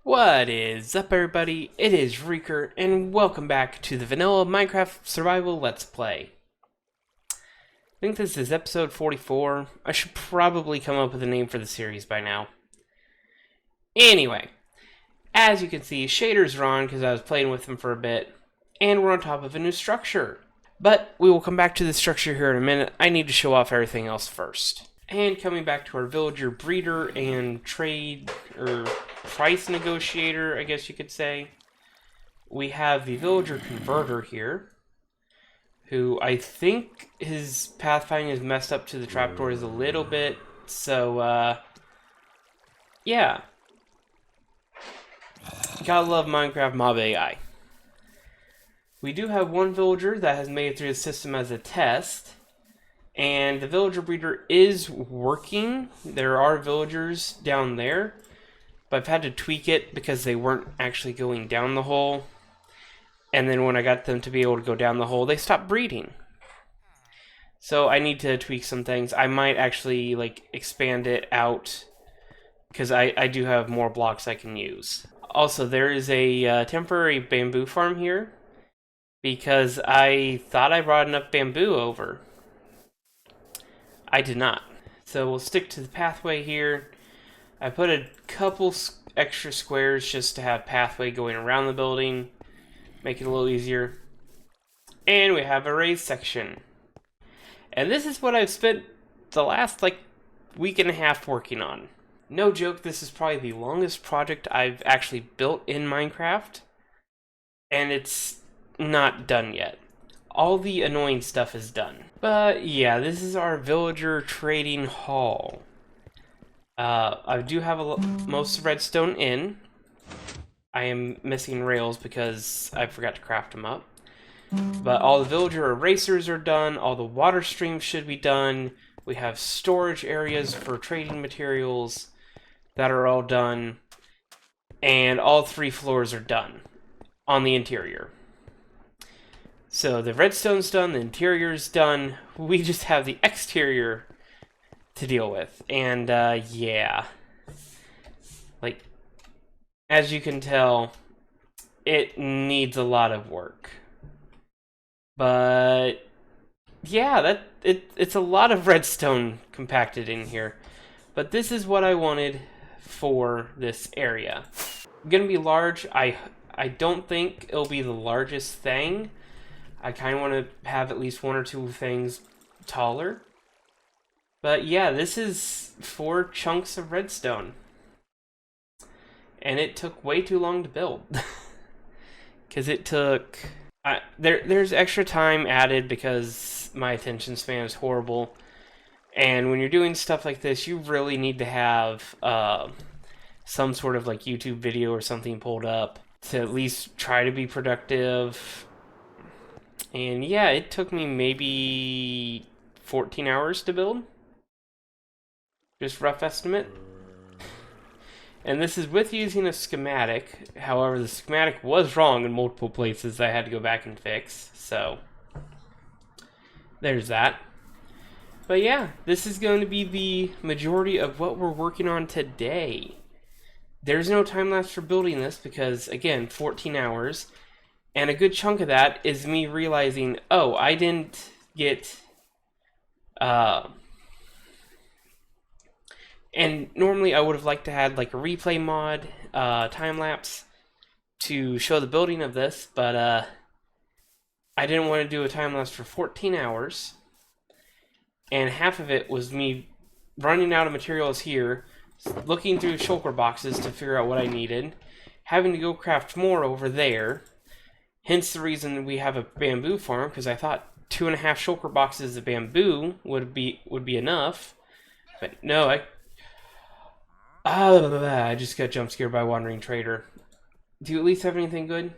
What is up, everybody? It is Wreaker, and welcome back to the Vanilla Minecraft Survival Let's Play. I think this is episode 44. I should probably come up with a name for the series by now. Anyway, as you can see, shaders are on because I was playing with them for a bit, and we're on top of a new structure. But we will come back to the structure here in a minute. I need to show off everything else first. And coming back to our villager breeder and trade, or price negotiator, I guess you could say, we have the villager converter here, who I think his pathfinding is messed up to the trapdoors a little bit, so, yeah. Gotta love Minecraft mob AI. We do have one villager that has made it through the system as a test, and the villager breeder is working. There are villagers down there, but I've had to tweak it because they weren't actually going down the hole. And then when I got them to be able to go down the hole, they stopped breeding. So I need to tweak some things. I might actually expand it out because I do have more blocks I can use. Also, there is a temporary bamboo farm here because I thought I brought enough bamboo over. I did not. So we'll stick to the pathway here. I put a couple extra squares just to have pathway going around the building. Make it a little easier. And we have a raised section. And this is what I've spent the last week and a half working on. No joke, this is probably the longest project I've actually built in Minecraft. And it's not done yet. All the annoying stuff is done. But yeah, this is our villager trading hall. I do have most redstone in. I am missing rails because I forgot to craft them up. But all the villager erasers are done. All the water streams should be done. We have storage areas for trading materials that are all done. And all 3 floors are done on the interior. So the redstone's done, the interior's done. We just have the exterior to deal with. And yeah. As you can tell, it needs a lot of work. But yeah, it's a lot of redstone compacted in here. But this is what I wanted for this area. Gonna be large. I don't think it'll be the largest thing. I kind of want to have at least 1 or 2 things taller. But yeah, this is 4 chunks of redstone. And it took way too long to build. Because it took... there's extra time added because my attention span is horrible. And when you're doing stuff like this, you really need to have some sort of YouTube video or something pulled up to at least try to be productive. And yeah, it took me maybe 14 hours to build. Just rough estimate. And this is with using a schematic. However, the schematic was wrong in multiple places I had to go back and fix. So, there's that. But yeah, this is going to be the majority of what we're working on today. There's no time lapse for building this because, again, 14 hours. And a good chunk of that is me realizing, oh, I didn't get... And normally I would have liked to have a replay mod, time-lapse, to show the building of this, but I didn't want to do a time-lapse for 14 hours. And half of it was me running out of materials here, looking through shulker boxes to figure out what I needed, having to go craft more over there. Hence the reason we have a bamboo farm, because I thought 2.5 shulker boxes of bamboo would be enough. But no, I just got jump scared by a wandering trader. Do you at least have anything good?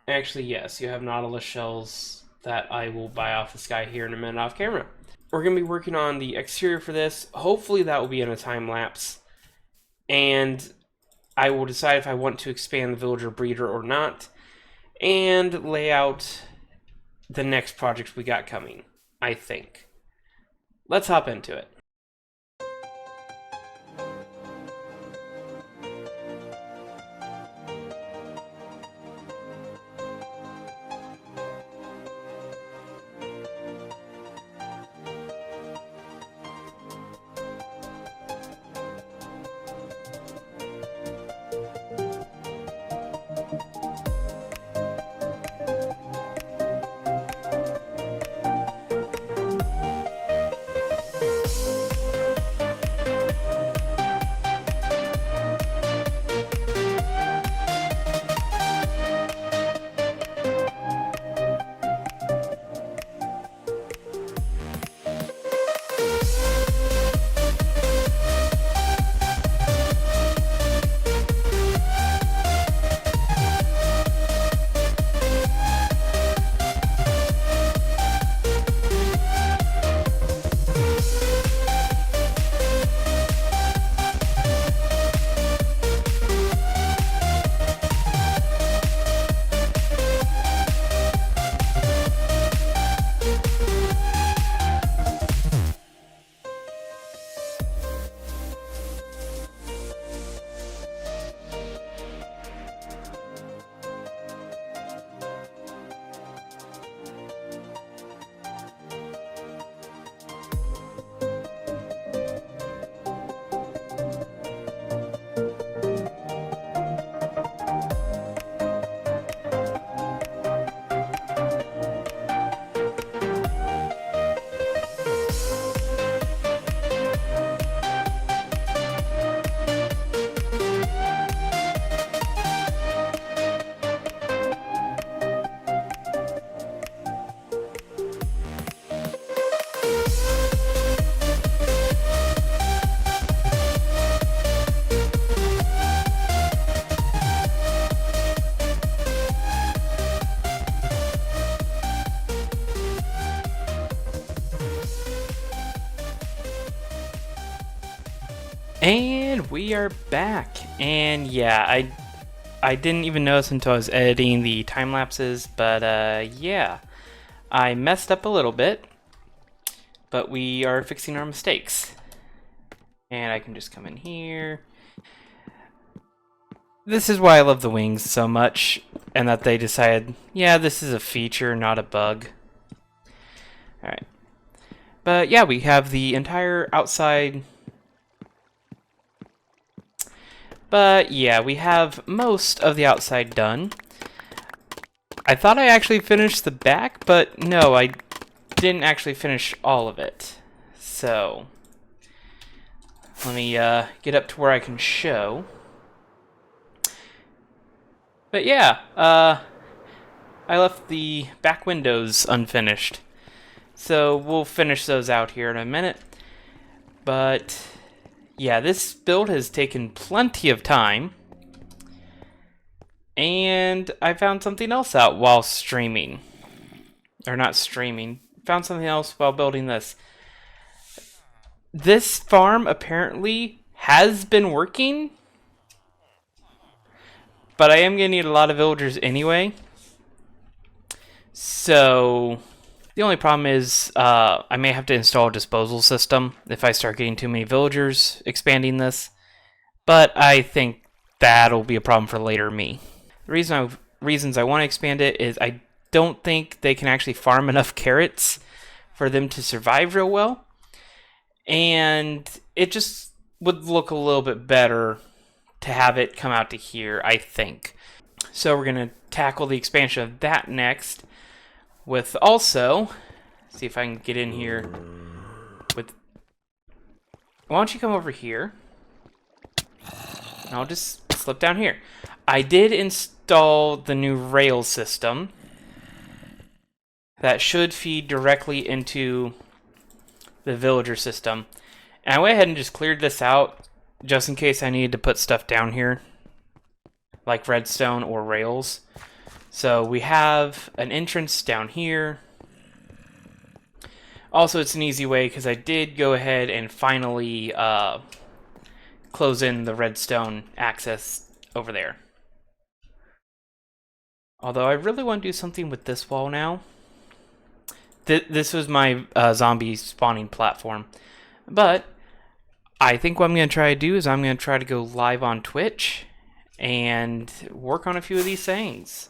Actually, yes, you have Nautilus shells that I will buy off this guy here in a minute off camera. We're going to be working on the exterior for this. Hopefully that will be in a time lapse. And I will decide if I want to expand the villager breeder or not, and lay out the next project we got coming, I think. Let's hop into it. we are back, and yeah, I didn't even notice until I was editing the time lapses, but yeah, I messed up a little bit, but we are fixing our mistakes. And I can just come in here. This is why I love the wings so much, and that they decided, yeah, this is a feature, not a bug. Alright. But yeah, we have the entire outside. But yeah, we have most of the outside done. I thought I actually finished the back, but no, I didn't actually finish all of it. So, let me get up to where I can show. But yeah, I left the back windows unfinished. So we'll finish those out here in a minute. But yeah, this build has taken plenty of time. And I found something else out while streaming. Or not streaming. Found something else while building this. This farm apparently has been working. But I am going to need a lot of villagers anyway. So the only problem is I may have to install a disposal system if I start getting too many villagers expanding this. But I think that'll be a problem for later me. The reasons I want to expand it is I don't think they can actually farm enough carrots for them to survive real well. And it just would look a little bit better to have it come out to here, I think. So we're going to tackle the expansion of that next. With also, see if I can get in here with, why don't you come over here? And I'll just slip down here. I did install the new rail system that should feed directly into the villager system. And I went ahead and just cleared this out just in case I needed to put stuff down here, like redstone or rails. So we have an entrance down here. Also, it's an easy way because I did go ahead and finally close in the redstone access over there. Although I really want to do something with this wall now. This was my zombie spawning platform. But I think what I'm going to try to do is I'm going to try to go live on Twitch and work on a few of these things.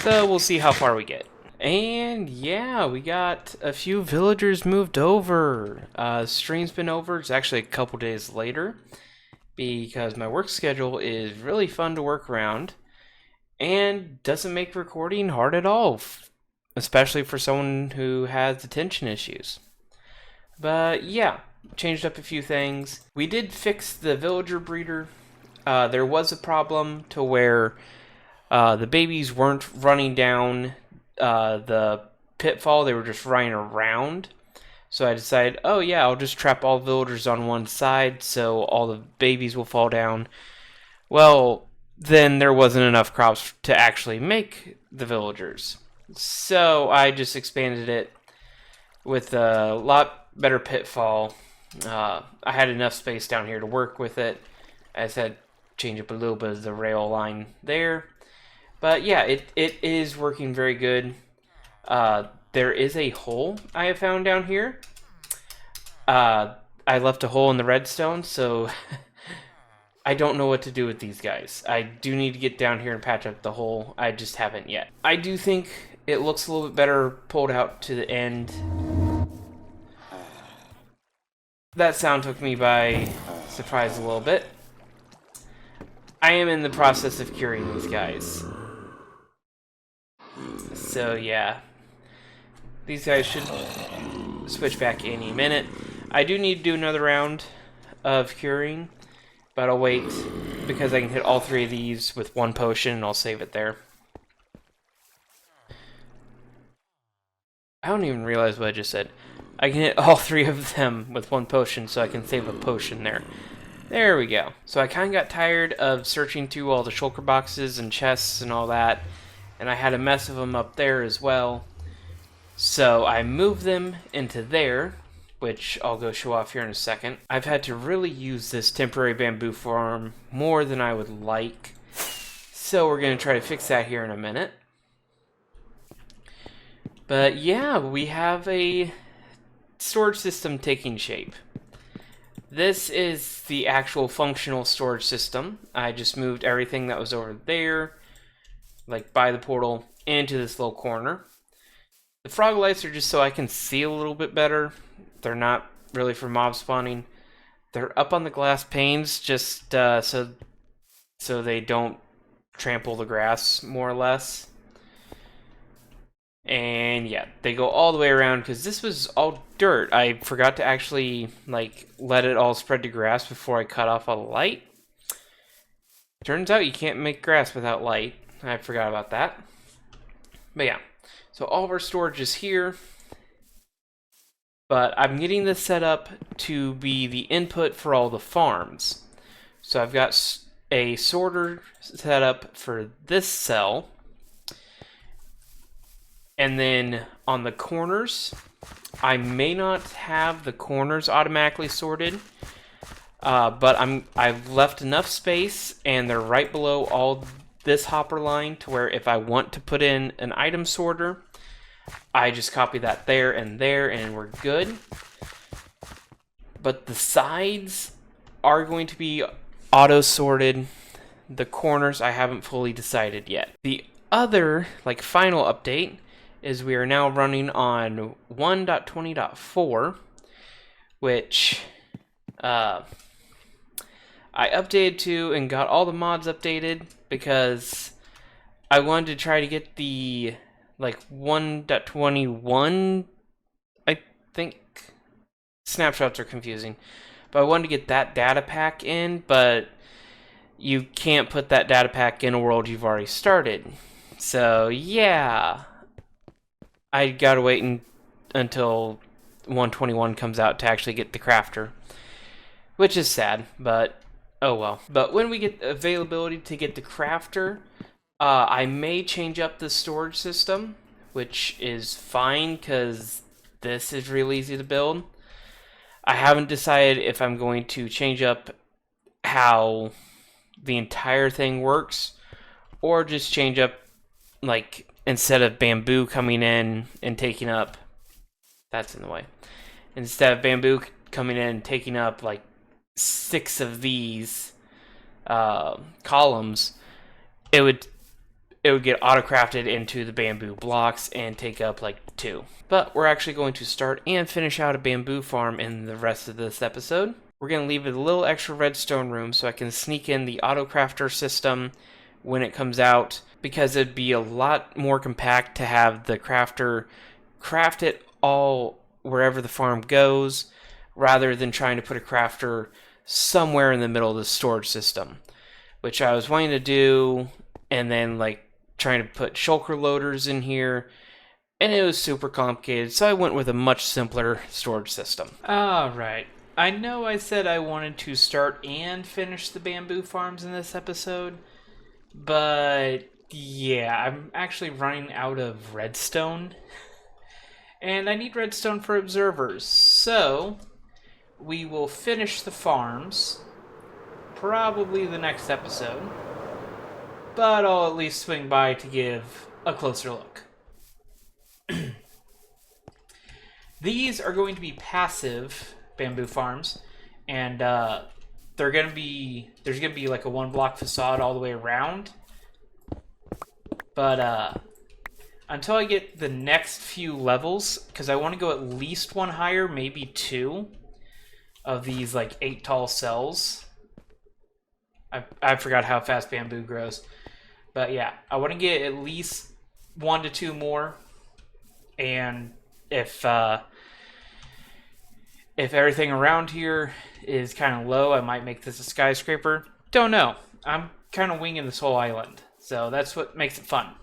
So we'll see how far we get. And yeah, we got a few villagers moved over. Stream's been over. It's actually a couple days later because my work schedule is really fun to work around and doesn't make recording hard at all, especially for someone who has attention issues. But yeah, changed up a few things. We did fix the villager breeder. There was a problem to where the babies weren't running down the pitfall, they were just running around. So I decided, oh yeah, I'll just trap all the villagers on one side so all the babies will fall down. Well, then there wasn't enough crops to actually make the villagers. So I just expanded it with a lot better pitfall. I had enough space down here to work with it. I said change up a little bit of the rail line there. But yeah, it is working very good. There is a hole I have found down here. I left a hole in the redstone, so I don't know what to do with these guys. I do need to get down here and patch up the hole. I just haven't yet. I do think it looks a little bit better pulled out to the end. That sound took me by surprise a little bit. I am in the process of curing these guys. So yeah, these guys should switch back any minute. I do need to do another round of curing, but I'll wait because I can hit all three of these with one potion and I'll save it there. I don't even realize what I just said. I can hit all three of them with one potion, so I can save a potion there. There we go. So I kind of got tired of searching through all the shulker boxes and chests and all that, and I had a mess of them up there as well. So I moved them into there, which I'll go show off here in a second. I've had to really use this temporary bamboo farm more than I would like, so we're going to try to fix that here in a minute. But yeah, we have a storage system taking shape. This is the actual functional storage system. I just moved everything that was over there, like by the portal, into this little corner. The frog lights are just so I can see a little bit better. They're not really for mob spawning. They're up on the glass panes just so they don't trample the grass, more or less. And yeah, they go all the way around because this was all dirt. I forgot to actually let it all spread to grass before I cut off all the light. Turns out you can't make grass without light. I forgot about that. But yeah, so all of our storage is here. But I'm getting this set up to be the input for all the farms. So I've got a sorter set up for this cell. And then on the corners, I may not have the corners automatically sorted, but I've left enough space, and they're right below all this hopper line to where if I want to put in an item sorter, I just copy that there, and we're good. But the sides are going to be auto-sorted. The corners I haven't fully decided yet. The other, final update is we are now running on 1.20.4, which I updated to and got all the mods updated because I wanted to try to get the 1.21, I think. Snapshots are confusing, but I wanted to get that data pack in, but you can't put that data pack in a world you've already started. So yeah, I gotta wait until 121 comes out to actually get the crafter, which is sad, but oh well. But when we get availability to get the crafter, I may change up the storage system, which is fine because this is really easy to build. I haven't decided if I'm going to change up how the entire thing works, or just change up, instead of bamboo coming in and taking up, that's in the way. Instead of bamboo coming in and taking up 6 of these columns, it would get auto-crafted into the bamboo blocks and take up 2. But we're actually going to start and finish out a bamboo farm in the rest of this episode. We're going to leave a little extra redstone room so I can sneak in the auto-crafter system when it comes out, because it'd be a lot more compact to have the crafter craft it all wherever the farm goes, rather than trying to put a crafter somewhere in the middle of the storage system, which I was wanting to do, and then trying to put shulker loaders in here, and it was super complicated, so I went with a much simpler storage system. Alright, I know I said I wanted to start and finish the bamboo farms in this episode, but yeah, I'm actually running out of redstone, and I need redstone for observers, so we will finish the farms probably the next episode, but I'll at least swing by to give a closer look. These are going to be passive bamboo farms, and there's gonna be a 1-block facade all the way around. But until I get the next few levels, because I want to go at least 1 higher, maybe 2 of these 8 tall cells. I forgot how fast bamboo grows, but yeah, I want to get at least 1 to 2 more, and if everything around here is kind of low, I might make this a skyscraper. Don't know. I'm kind of winging this whole island, so that's what makes it fun.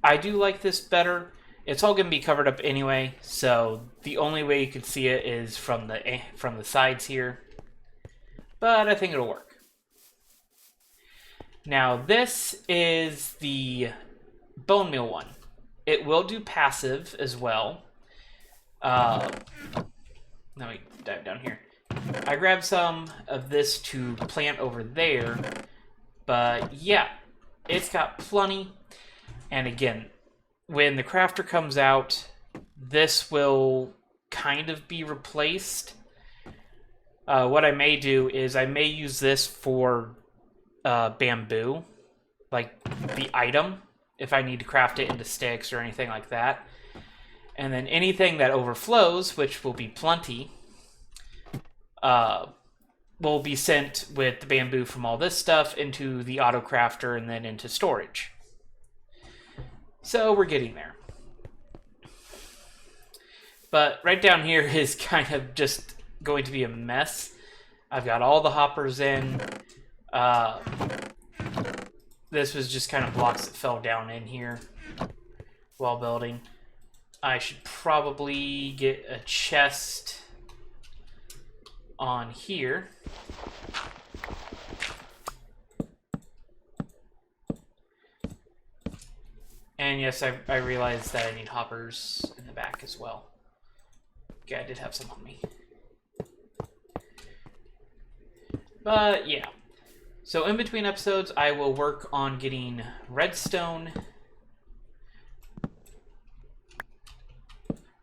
I do like this better. It's all going to be covered up anyway, so the only way you can see it is from the sides here. But I think it'll work. Now this is the bone meal one. It will do passive as well. Let me dive down here. I grabbed some of this to plant over there, but yeah, it's got plenty. And again, when the crafter comes out, this will kind of be replaced. What I may do is I may use this for bamboo, like the item, if I need to craft it into sticks or anything like that. And then anything that overflows, which will be plenty, will be sent with the bamboo from all this stuff into the auto crafter and then into storage. So we're getting there. But right down here is kind of just going to be a mess. I've got all the hoppers in. This was just kind of blocks that fell down in here while building. I should probably get a chest on here. And yes, I realized that I need hoppers in the back as well. Okay, I did have some on me. But yeah. So in between episodes, I will work on getting redstone.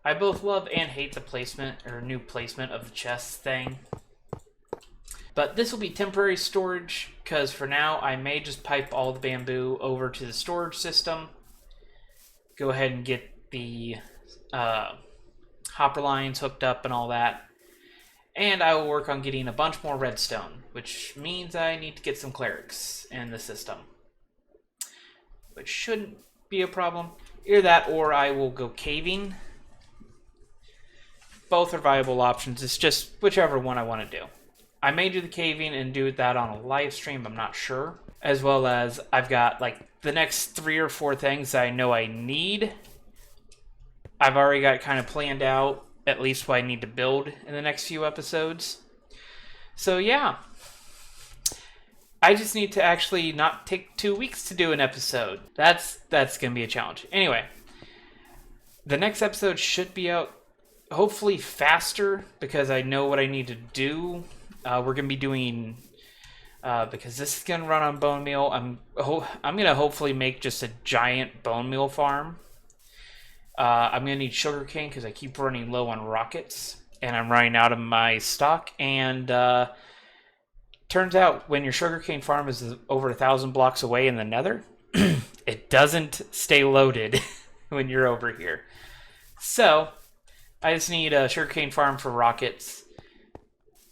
I both love and hate the placement, or new placement of the chest thing. But this will be temporary storage, because for now, I may just pipe all the bamboo over to the storage system. Go ahead and get the hopper lines hooked up and all that. And I will work on getting a bunch more redstone, which means I need to get some clerics in the system. Which shouldn't be a problem. Either that or I will go caving. Both are viable options. It's just whichever one I want to do. I may do the caving and do that on a live stream, I'm not sure. As well as I've got like the next 3 or 4 things that I know I need. I've already got kind of planned out at least what I need to build in the next few episodes. So yeah. I just need to actually not take 2 weeks to do an episode. That's going to be a challenge. Anyway, the next episode should be out hopefully faster because I know what I need to do. We're going to be doing, because this is going to run on bone meal, I'm going to hopefully make just a giant bone meal farm. I'm going to need sugarcane because I keep running low on rockets. And I'm running out of my stock. And turns out when your sugarcane farm is over 1,000 blocks away in the nether, it doesn't stay loaded when you're over here. So I just need a sugarcane farm for rockets.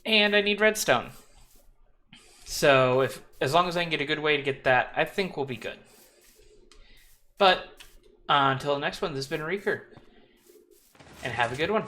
And I need redstone. So as long as I can get a good way to get that, I think we'll be good. But until the next one, this has been Wreaker. And have a good one.